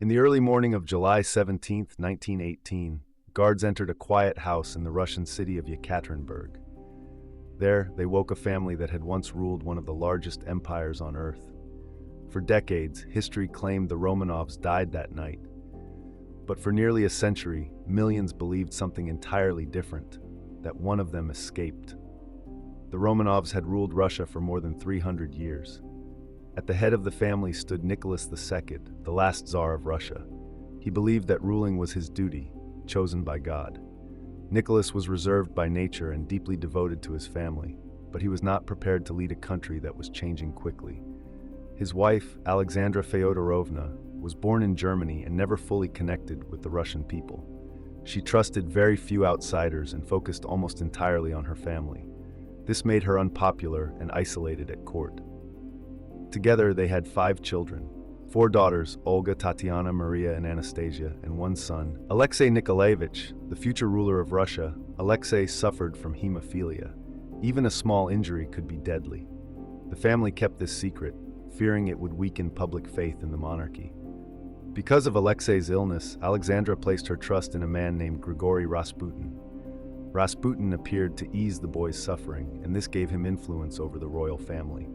In the early morning of July 17, 1918, guards entered a quiet house in the Russian city of Yekaterinburg. There, they woke a family that had once ruled one of the largest empires on earth. For decades, history claimed the Romanovs died that night. But for nearly a century, millions believed something entirely different, that one of them escaped. The Romanovs had ruled Russia for more than 300 years. At the head of the family stood Nicholas II, the last Tsar of Russia. He believed that ruling was his duty, chosen by God. Nicholas was reserved by nature and deeply devoted to his family, but he was not prepared to lead a country that was changing quickly. His wife, Alexandra Feodorovna, was born in Germany and never fully connected with the Russian people. She trusted very few outsiders and focused almost entirely on her family. This made her unpopular and isolated at court. Together, they had 5 children, 4 daughters, Olga, Tatiana, Maria, and Anastasia, and 1 son, Alexei Nikolaevich, the future ruler of Russia. Alexei suffered from hemophilia. Even a small injury could be deadly. The family kept this secret, fearing it would weaken public faith in the monarchy. Because of Alexei's illness, Alexandra placed her trust in a man named Grigory Rasputin. Rasputin appeared to ease the boy's suffering, and this gave him influence over the royal family.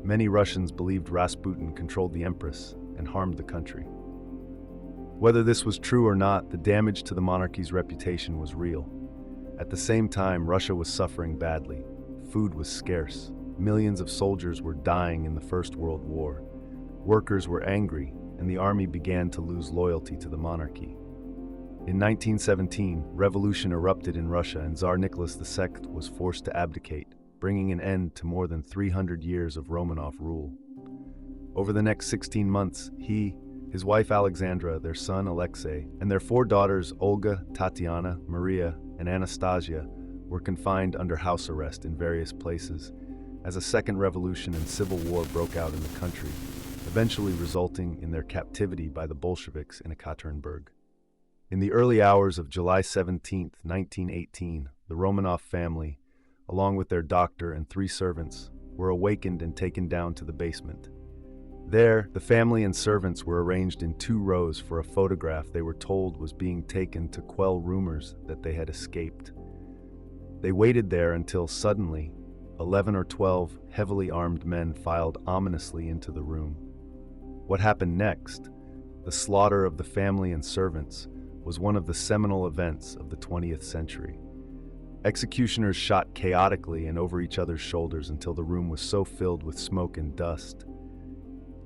Many Russians believed Rasputin controlled the empress and harmed the country. Whether this was true or not, the damage to the monarchy's reputation was real. At the same time, Russia was suffering badly. Food was scarce. Millions of soldiers were dying in the First World War. Workers were angry, and the army began to lose loyalty to the monarchy. In 1917, revolution erupted in Russia and Tsar Nicholas II was forced to abdicate, bringing an end to more than 300 years of Romanov rule. Over the next 16 months, he, his wife Alexandra, their son Alexei, and their 4 daughters Olga, Tatiana, Maria, and Anastasia were confined under house arrest in various places as a second revolution and civil war broke out in the country, eventually resulting in their captivity by the Bolsheviks in Yekaterinburg. In the early hours of July 17, 1918, the Romanov family, along with their doctor and 3 servants, were awakened and taken down to the basement. There, the family and servants were arranged in 2 rows for a photograph they were told was being taken to quell rumors that they had escaped. They waited there until suddenly, 11 or 12 heavily armed men filed ominously into the room. What happened next, the slaughter of the family and servants, was one of the seminal events of the 20th century. Executioners shot chaotically and over each other's shoulders until the room was so filled with smoke and dust.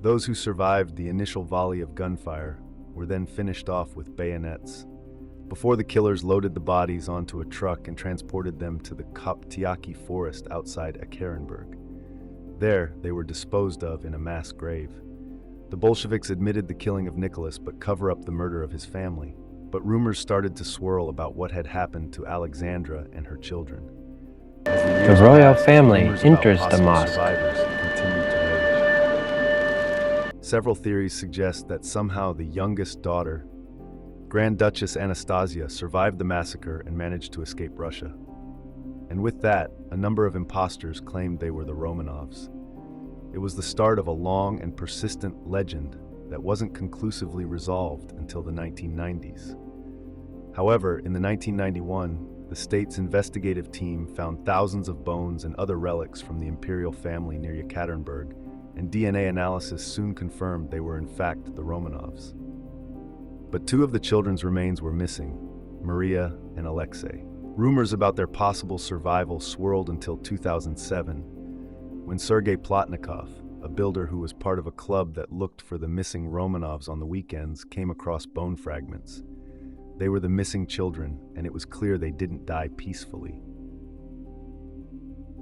Those who survived the initial volley of gunfire were then finished off with bayonets, before the killers loaded the bodies onto a truck and transported them to the Koptyaki forest outside Yekaterinburg. There, they were disposed of in a mass grave. The Bolsheviks admitted the killing of Nicholas but cover up the murder of his family. But rumors started to swirl about what had happened to Alexandra and her children. The royal family enters the mosque. Survivors continued to rage. Several theories suggest that somehow the youngest daughter, Grand Duchess Anastasia, survived the massacre and managed to escape Russia. And with that, a number of imposters claimed they were the Romanovs. It was the start of a long and persistent legend that wasn't conclusively resolved until the 1990s. However, in the 1991, the state's investigative team found thousands of bones and other relics from the Imperial family near Yekaterinburg, and DNA analysis soon confirmed they were in fact the Romanovs. But 2 of the children's remains were missing, Maria and Alexei. Rumors about their possible survival swirled until 2007, when Sergei Plotnikov, a builder who was part of a club that looked for the missing Romanovs on the weekends, came across bone fragments. They were the missing children, and it was clear they didn't die peacefully.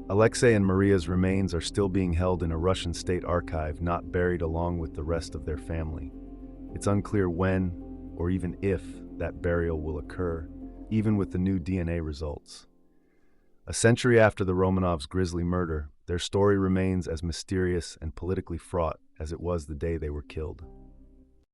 Alexei and Maria's remains are still being held in a Russian state archive, not buried along with the rest of their family. It's unclear when, or even if, that burial will occur, even with the new DNA results. A century after the Romanovs' grisly murder, their story remains as mysterious and politically fraught as it was the day they were killed.